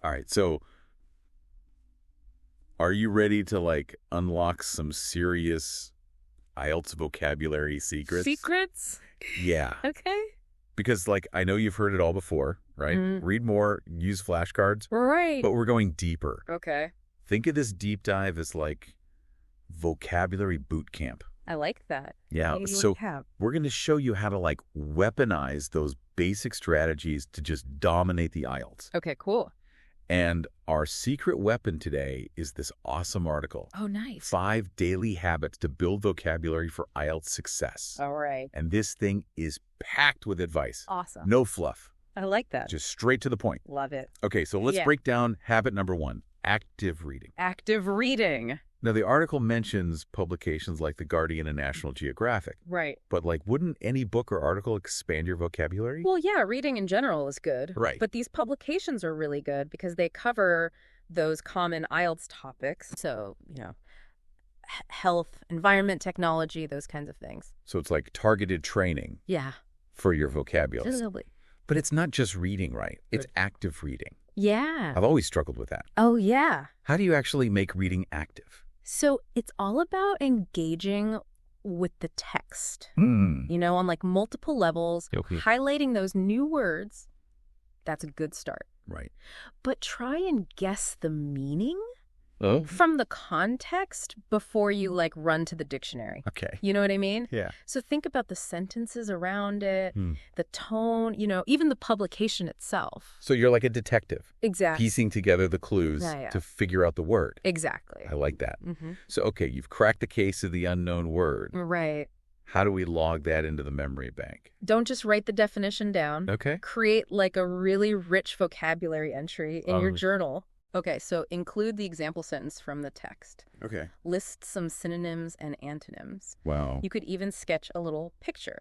All right, so are you ready to, like, unlock some serious IELTS vocabulary secrets? Secrets? Yeah. Okay. Because, like, I know you've heard it all before, right? Read more, use flashcards. Right. But we're going deeper. Okay. Think of this deep dive as, like, vocabulary boot camp. I like that. Yeah, so we're going to show you how to, like, weaponize those basic strategies to just dominate the IELTS. Okay, cool. And our secret weapon today is this awesome article. Oh, nice. 5 Daily Habits to Build Vocabulary for IELTS Success. All right. And this thing is packed with advice. Awesome. No fluff. I like that. Just straight to the point. Love it. Okay, so let's break down habit number 1, active reading. Active reading. Now, the article mentions publications like The Guardian and National Geographic. Right. But, like, wouldn't any book or article expand your vocabulary? Well, yeah, reading in general is good. Right. But these publications are really good because they cover those common IELTS topics. So, health, environment, technology, those kinds of things. So it's like targeted training. Yeah. For your vocabulary. Totally. But it's not just reading, right? It's active reading. Yeah. I've always struggled with that. Oh, yeah. How do you actually make reading active? So it's all about engaging with the text, on like multiple levels, highlighting those new words. That's a good start. Right. But try and guess the meaning Oh. from the context before you like run to the dictionary. Okay. You know what I mean? Yeah. So think about the sentences around it, the tone, even the publication itself. So you're like a detective. Exactly. Piecing together the clues to figure out the word. Exactly. I like that. So, okay, you've cracked the case of the unknown word. Right. How do we log that into the memory bank? Don't just write the definition down. Okay. Create like a really rich vocabulary entry in your journal. Okay, so include the example sentence from the text. Okay. List some synonyms and antonyms. Wow. You could even sketch a little picture.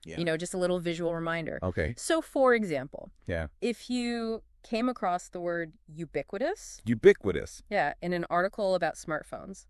Yeah. Just a little visual reminder. Okay. So, for example, Yeah. if you came across the word ubiquitous, Ubiquitous. in an article about smartphones,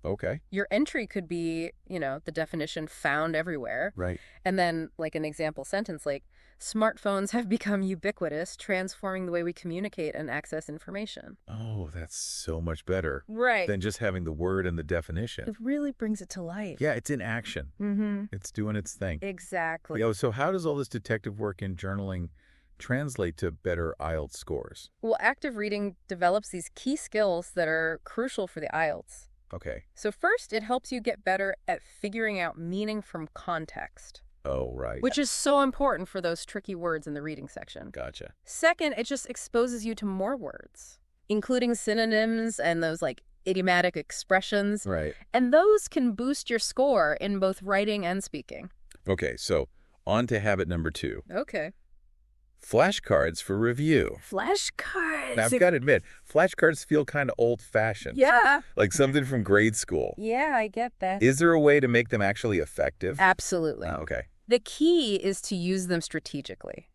Okay. your entry could be, the definition found everywhere. Right. And then like an example sentence like, smartphones have become ubiquitous, transforming the way we communicate and access information. Oh, that's so much better. Right. Than just having the word and the definition. It really brings it to life. Yeah, it's in action. It's doing its thing. Exactly. So how does all this detective work in journaling translate to better IELTS scores? Well, active reading develops these key skills that are crucial for the IELTS. Okay. So first, it helps you get better at figuring out meaning from context. Oh, right. Which is so important for those tricky words in the reading section. Gotcha. Second, it just exposes you to more words, including synonyms and those like idiomatic expressions. Right. And those can boost your score in both writing and speaking. Okay, so on to habit number 2. Okay. Flashcards for review. Flashcards. Now, I've got to admit, flashcards feel kind of old-fashioned. Yeah. Like something from grade school. Yeah, I get that. Is there a way to make them actually effective? Absolutely. Okay. The key is to use them strategically.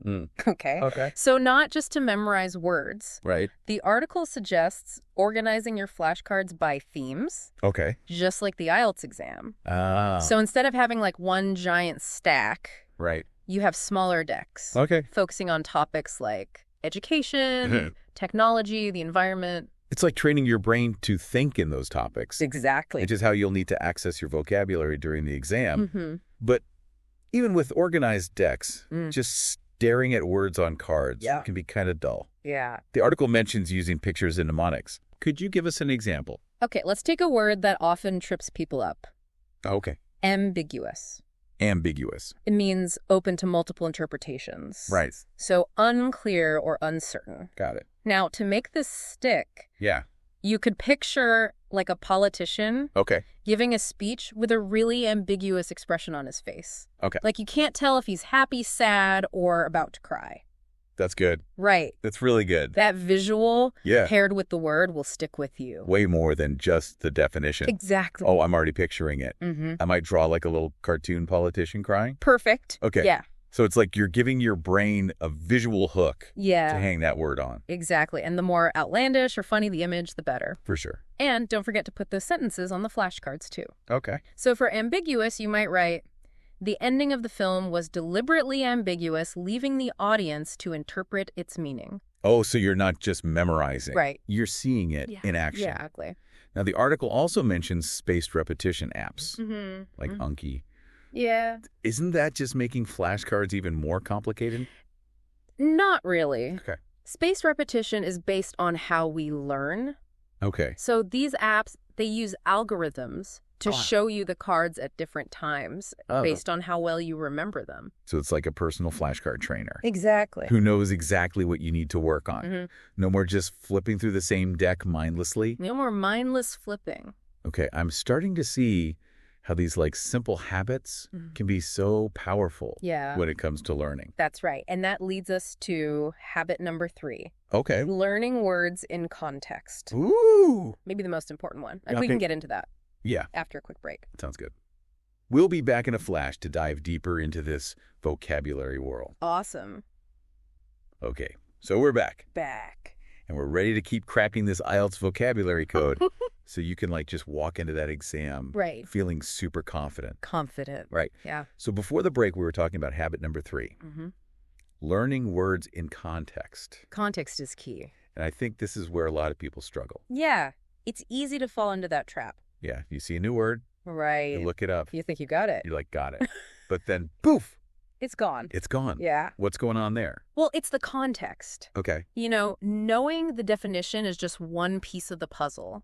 Okay? Okay. So not just to memorize words. Right. The article suggests organizing your flashcards by themes, Okay. just like the IELTS exam. Ah. So instead of having like one giant stack, Right. you have smaller decks. Okay. Focusing on topics like education, technology, the environment. It's like training your brain to think in those topics. Exactly. Which is how you'll need to access your vocabulary during the exam. But even with organized decks, just staring at words on cards can be kind of dull. Yeah. The article mentions using pictures and mnemonics. Could you give us an example? Okay, let's take a word that often trips people up. Okay. Ambiguous. Ambiguous. It means open to multiple interpretations. Right. So unclear or uncertain. Got it. Now, to make this stick, Yeah. you could picture like a politician Okay. giving a speech with a really ambiguous expression on his face. Okay. Like you can't tell if he's happy, sad, or about to cry. That's good. Right. That's really good. That visual Yeah. paired with the word will stick with you. Way more than just the definition. Exactly. Oh, I'm already picturing it. I might draw like a little cartoon politician crying. Perfect. Okay. Yeah. So it's like you're giving your brain a visual hook to Yeah. hang that word on. Exactly. And the more outlandish or funny the image, the better. For sure. And don't forget to put those sentences on the flashcards too. Okay. So for ambiguous, you might write, the ending of the film was deliberately ambiguous, leaving the audience to interpret its meaning. Oh, so you're not just memorizing. Right. You're seeing it in action. Yeah, exactly. Now, the article also mentions spaced repetition apps, like Mm-hmm. Anki. Yeah. Isn't that just making flashcards even more complicated? Not really. Okay. Spaced repetition is based on how we learn. Okay. So these apps, they use algorithms to show you the cards at different times based on how well you remember them. So it's like a personal flashcard trainer. Exactly. Who knows exactly what you need to work on. No more just flipping through the same deck mindlessly. No more mindless flipping. Okay, I'm starting to see how these like simple habits can be so powerful when it comes to learning. That's right. And that leads us to habit number 3. Okay. Learning words in context. Ooh. Maybe the most important one. We can get into that. Yeah. After a quick break. Sounds good. We'll be back in a flash to dive deeper into this vocabulary world. Awesome. Okay, so we're back. Back. And we're ready to keep cracking this IELTS vocabulary code so you can like just walk into that exam feeling super confident. Confident. Right. Yeah. So before the break, we were talking about habit number 3. Learning words in context. Context is key. And I think this is where a lot of people struggle. Yeah. It's easy to fall into that trap. Yeah. You see a new word. Right. You look it up. You think you got it. You're like, got it. But then, poof. It's gone. It's gone. Yeah. What's going on there? Well, it's the context. Okay. You know, knowing the definition is just one piece of the puzzle.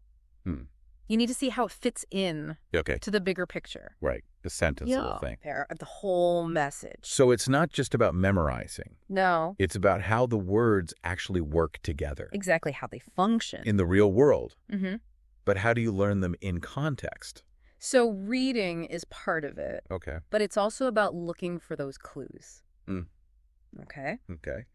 You need to see how it fits in to the bigger picture. Right. The sentence, the whole thing. The whole message. So it's not just about memorizing. No. It's about how the words actually work together. Exactly how they function. In the real world. But how do you learn them in context? So reading is part of it. Okay. But it's also about looking for those clues. Okay? Okay.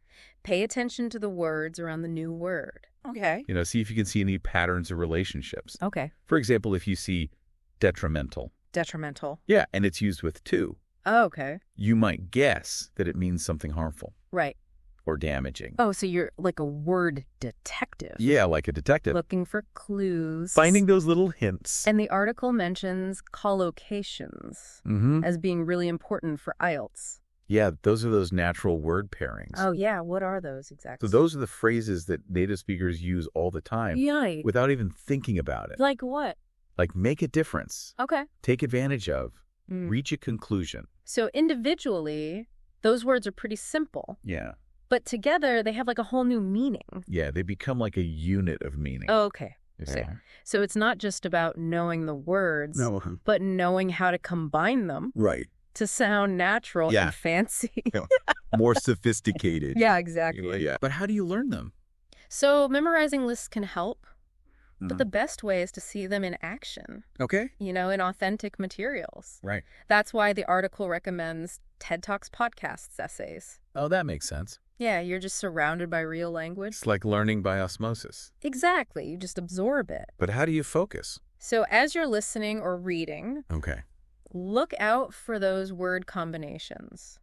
Pay attention to the words around the new word. Okay. You know, see if you can see any patterns or relationships. Okay. For example, if you see detrimental. Detrimental. Yeah, and it's used with to. Oh, okay. You might guess that it means something harmful. Right. Or damaging. Oh, so you're like a word detective. Yeah, like a detective. Looking for clues. Finding those little hints. And the article mentions collocations as being really important for IELTS. Yeah, those are those natural word pairings. Oh, yeah. What are those exactly? So those are the phrases that native speakers use all the time without even thinking about it. Like what? Like make a difference. Okay. Take advantage of. Reach a conclusion. So individually, those words are pretty simple. Yeah. But together, they have like a whole new meaning. Yeah, they become like a unit of meaning. Oh, okay. Yeah. So it's not just about knowing the words, but knowing how to combine them. Right. To sound natural and fancy. More sophisticated. Yeah, exactly. Yeah. But how do you learn them? So memorizing lists can help, but the best way is to see them in action. Okay. You know, in authentic materials. Right. That's why the article recommends TED Talks podcasts essays. Oh, that makes sense. Yeah, you're just surrounded by real language. It's like learning by osmosis. Exactly. You just absorb it. But how do you focus? So as you're listening or reading, look out for those word combinations.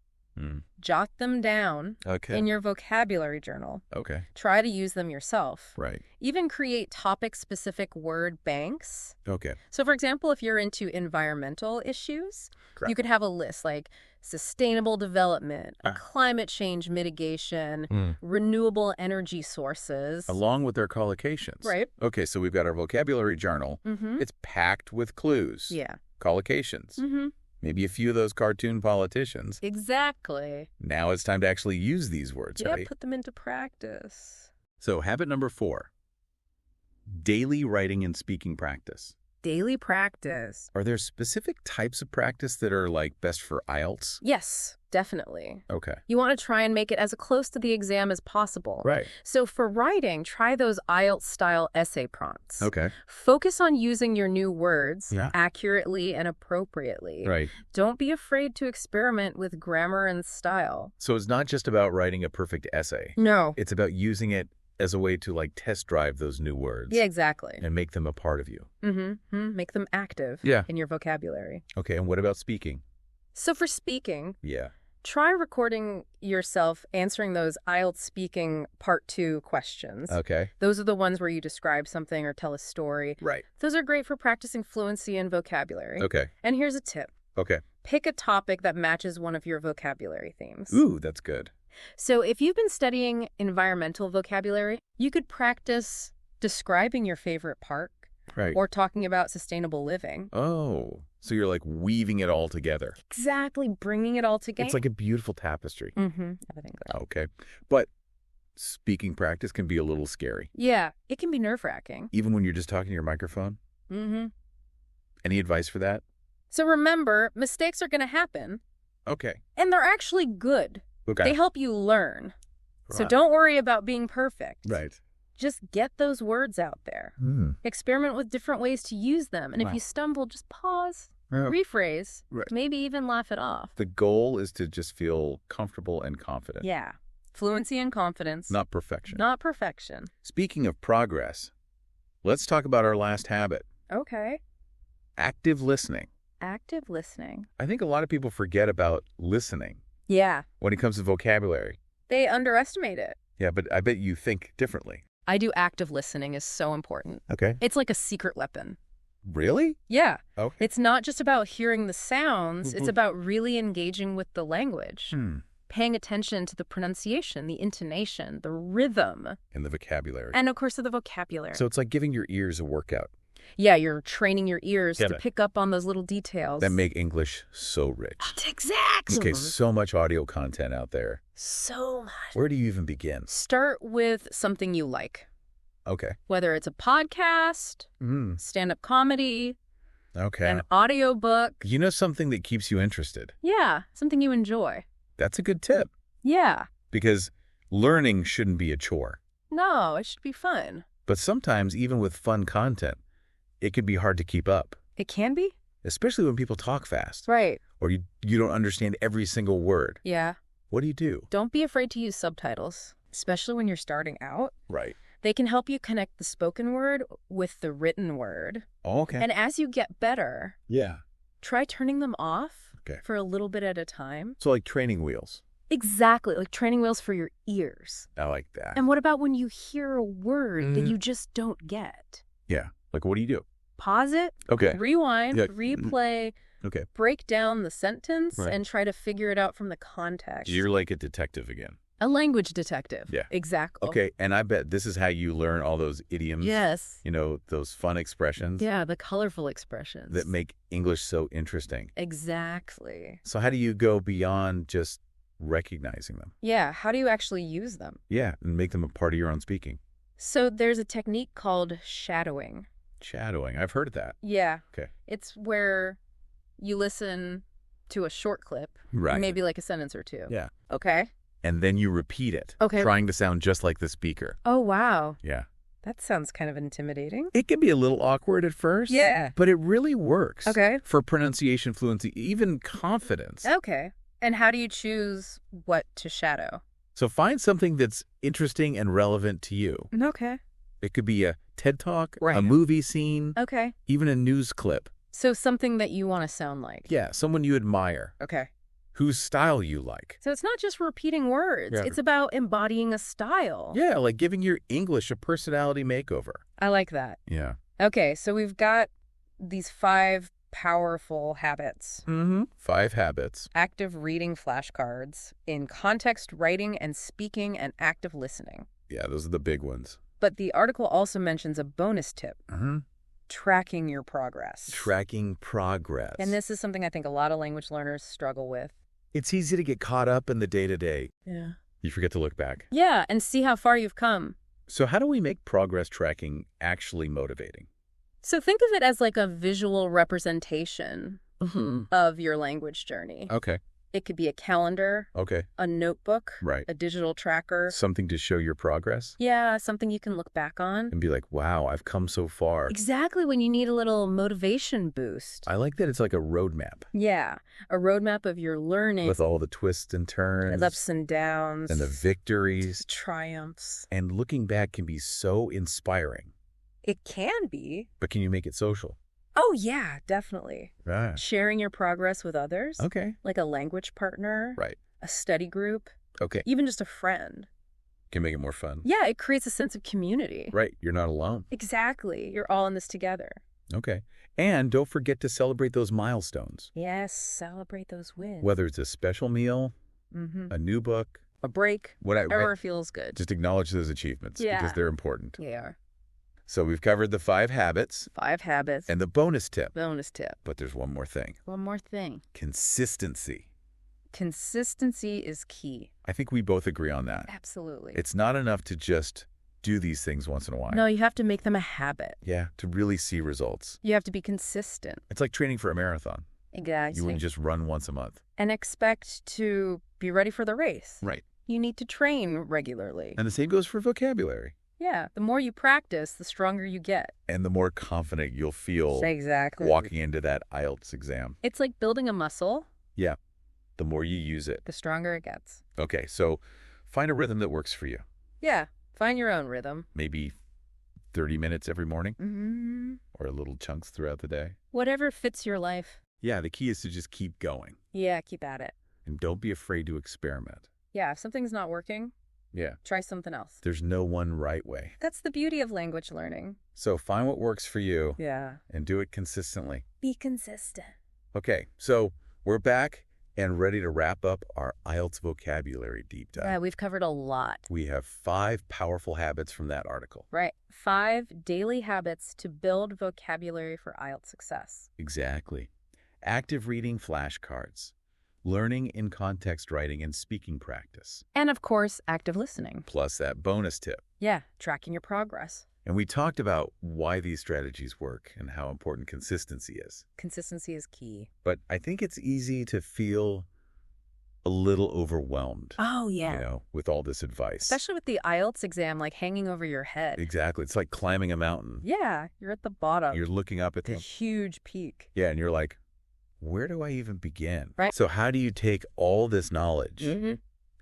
Jot them down in your vocabulary journal. Okay. Try to use them yourself. Right. Even create topic-specific word banks. Okay. So, for example, if you're into environmental issues, you could have a list like sustainable development, climate change mitigation, renewable energy sources. Along with their collocations. Right. Okay, so we've got our vocabulary journal. It's packed with clues. Yeah. Collocations. Maybe a few of those cartoon politicians. Exactly. Now it's time to actually use these words, right? Yeah, put them into practice. So habit number 4, daily writing and speaking practice. Daily practice. Are there specific types of practice that are like best for IELTS? Yes, definitely. Okay. You want to try and make it as close to the exam as possible. Right. So for writing, try those IELTS-style essay prompts. Okay. Focus on using your new words accurately and appropriately. Right. Don't be afraid to experiment with grammar and style. So it's not just about writing a perfect essay. No. It's about using it as a way to like test drive those new words. Yeah, exactly. And make them a part of you. Make them active in your vocabulary. Okay, and what about speaking? So for speaking, try recording yourself answering those IELTS speaking part 2 questions. Okay. Those are the ones where you describe something or tell a story. Right. Those are great for practicing fluency and vocabulary. Okay. And here's a tip. Okay. Pick a topic that matches one of your vocabulary themes. Ooh, that's good. So if you've been studying environmental vocabulary, you could practice describing your favorite park. Right. Or talking about sustainable living. Oh, so you're like weaving it all together. Exactly, bringing it all together. It's like a beautiful tapestry. Mm-hmm. I think so. Okay. But speaking practice can be a little scary. Yeah, it can be nerve-wracking. Even when you're just talking to your microphone? Mm-hmm. Any advice for that? So remember, mistakes are going to happen. Okay. And they're actually good. Okay. They help you learn. Right. So don't worry about being perfect. Right. Just get those words out there. Experiment with different ways to use them. And if you stumble, just pause, rephrase, maybe even laugh it off. The goal is to just feel comfortable and confident. Yeah. Fluency and confidence. Not perfection. Not perfection. Speaking of progress, let's talk about our last habit. Okay. Active listening. Active listening. I think a lot of people forget about listening. Yeah. When it comes to vocabulary. They underestimate it. Yeah, but I bet you think differently. I do active listening is so important. Okay. It's like a secret weapon. Really? Yeah. Okay. It's not just about hearing the sounds. It's about really engaging with the language. Paying attention to the pronunciation, the intonation, the rhythm. And the vocabulary. And, of course, the vocabulary. So it's like giving your ears a workout. Yeah, you're training your ears to pick up on those little details. That make English so rich. Exactly. Okay, so much audio content out there. So much. Where do you even begin? Start with something you like. Okay. Whether it's a podcast, stand-up comedy, an audiobook. You know something that keeps you interested? Yeah, something you enjoy. That's a good tip. Yeah. Because learning shouldn't be a chore. No, it should be fun. But sometimes, even with fun content, it can be hard to keep up. It can be? Especially when people talk fast. Right. Or you don't understand every single word. Yeah. What do you do? Don't be afraid to use subtitles, especially when you're starting out. Right. They can help you connect the spoken word with the written word. Oh, okay. And as you get better, try turning them off for a little bit at a time. So like training wheels. Exactly, like training wheels for your ears. I like that. And what about when you hear a word that you just don't get? Yeah. Like what do you do? Pause it, rewind, replay, break down the sentence, and try to figure it out from the context. You're like a detective again. A language detective. Yeah. Exactly. Okay, and I bet this is how you learn all those idioms. Yes. You know, those fun expressions. Yeah, the colorful expressions. That make English so interesting. Exactly. So how do you go beyond just recognizing them? Yeah, how do you actually use them? Yeah, and make them a part of your own speaking. So there's a technique called shadowing. Shadowing. I've heard of that. Yeah. Okay. It's where you listen to a short clip. Right. Maybe like a sentence or two. Yeah. Okay. And then you repeat it. Okay. Trying to sound just like the speaker. Oh, wow. Yeah. That sounds kind of intimidating. It can be a little awkward at first. Yeah. But it really works. Okay. For pronunciation, fluency, even confidence. Okay. And how do you choose what to shadow? So find something that's interesting and relevant to you. Okay. It could be a TED Talk, a movie scene, even a news clip. So something that you want to sound like. Yeah, someone you admire. Okay. Whose style you like. So it's not just repeating words. Yeah. It's about embodying a style. Yeah, like giving your English a personality makeover. I like that. Yeah. Okay, so we've got these 5 powerful habits. 5 habits. Active reading flashcards in context writing and speaking and active listening. Yeah, those are the big ones. But the article also mentions a bonus tip. Tracking your progress. Tracking progress. And this is something I think a lot of language learners struggle with. It's easy to get caught up in the day-to-day. Yeah. You forget to look back. Yeah, and see how far you've come. So how do we make progress tracking actually motivating? So think of it as like a visual representation of your language journey. Okay. It could be a calendar, a notebook, a digital tracker. Something to show your progress? Yeah, something you can look back on. And be like, wow, I've come so far. Exactly, when you need a little motivation boost. I like that it's like a roadmap. Yeah, a roadmap of your learning. With all the twists and turns. The ups and downs. And the victories. The triumphs. And looking back can be so inspiring. It can be. But can you make it social? Oh, yeah, definitely. Right. Sharing your progress with others. Okay. Like a language partner. Right. A study group. Okay. Even just a friend. Can make it more fun. Yeah, it creates a sense of community. Right. You're not alone. Exactly. You're all in this together. Okay. And don't forget to celebrate those milestones. Yes, celebrate those wins. Whether it's a special meal, a new book, a break, whatever feels good. Just acknowledge those achievements because they're important. They are. So we've covered the 5 habits. 5 habits. And the bonus tip. Bonus tip. But there's one more thing. One more thing. Consistency. Consistency is key. I think we both agree on that. Absolutely. It's not enough to just do these things once in a while. No, you have to make them a habit. Yeah, to really see results. You have to be consistent. It's like training for a marathon. Exactly. You wouldn't just run once a month. And expect to be ready for the race. Right. You need to train regularly. And the same goes for vocabulary. Yeah, the more you practice, the stronger you get. And the more confident you'll feel walking into that IELTS exam. It's like building a muscle. Yeah, the more you use it. The stronger it gets. Okay, so find a rhythm that works for you. Yeah, find your own rhythm. Maybe 30 minutes every morning? Mm-hmm. Or little chunks throughout the day? Whatever fits your life. Yeah, the key is to just keep going. Yeah, keep at it. And don't be afraid to experiment. Yeah, if something's not working, try something else. There's no one right way. That's the beauty of language learning. So find what works for you. Yeah. And do it consistently. Be consistent. Okay, so we're back and ready to wrap up our IELTS vocabulary deep dive. Yeah, we've covered a lot. We have 5 powerful habits from that article. Right. 5 daily habits to build vocabulary for IELTS success. Exactly. Active reading flashcards. Learning in context writing and speaking practice. And of course, active listening. Plus that bonus tip. Yeah, tracking your progress. And we talked about why these strategies work and how important consistency is. Consistency is key. But I think it's easy to feel a little overwhelmed. Oh, yeah. You know, with all this advice. Especially with the IELTS exam, like hanging over your head. Exactly. It's like climbing a mountain. Yeah, you're at the bottom. You're looking up at the huge peak. Yeah, and you're like, where do I even begin? Right. So how do you take all this knowledge and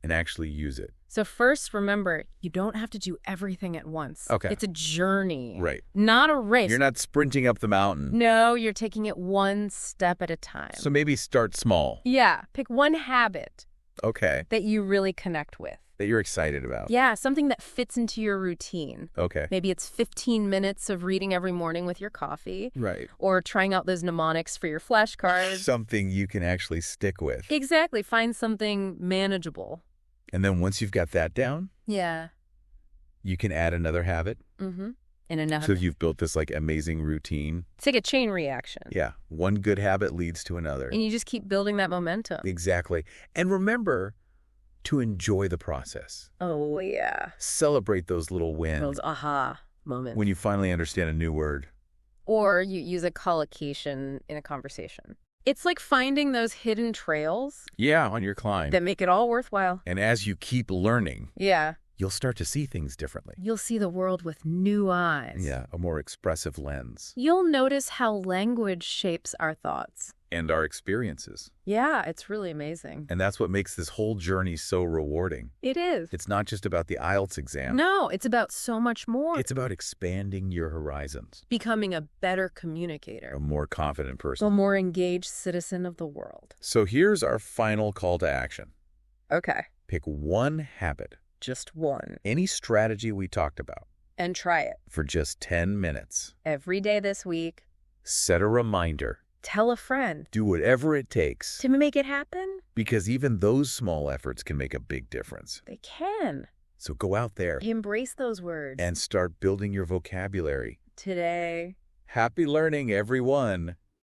actually use it? So first, remember, you don't have to do everything at once. Okay. It's a journey. Right. Not a race. You're not sprinting up the mountain. No, you're taking it one step at a time. So maybe start small. Yeah. Pick one habit. Okay. That you really connect with. That you're excited about. Yeah, something that fits into your routine. Okay. Maybe it's 15 minutes of reading every morning with your coffee. Right. Or trying out those mnemonics for your flashcards. Something you can actually stick with. Exactly. Find something manageable. And then once you've got that down, you can add another habit. And another. So you've built this like amazing routine. It's like a chain reaction. Yeah. One good habit leads to another. And you just keep building that momentum. Exactly. And remember to enjoy the process. Oh, yeah. Celebrate those little wins. Those aha moments. When you finally understand a new word. Or you use a collocation in a conversation. It's like finding those hidden trails. Yeah, on your climb. That make it all worthwhile. And as you keep learning. Yeah. You'll start to see things differently. You'll see the world with new eyes. Yeah, a more expressive lens. You'll notice how language shapes our thoughts. And our experiences. Yeah, it's really amazing. And that's what makes this whole journey so rewarding. It is. It's not just about the IELTS exam. No, it's about so much more. It's about expanding your horizons. Becoming a better communicator. A more confident person. A more engaged citizen of the world. So here's our final call to action. Okay. Pick one habit. Just one. Any strategy we talked about. And try it. For just 10 minutes. Every day this week. Set a reminder. Tell a friend. Do whatever it takes. To make it happen. Because even those small efforts can make a big difference. They can. So go out there. Embrace those words. And start building your vocabulary. Today. Happy learning, everyone.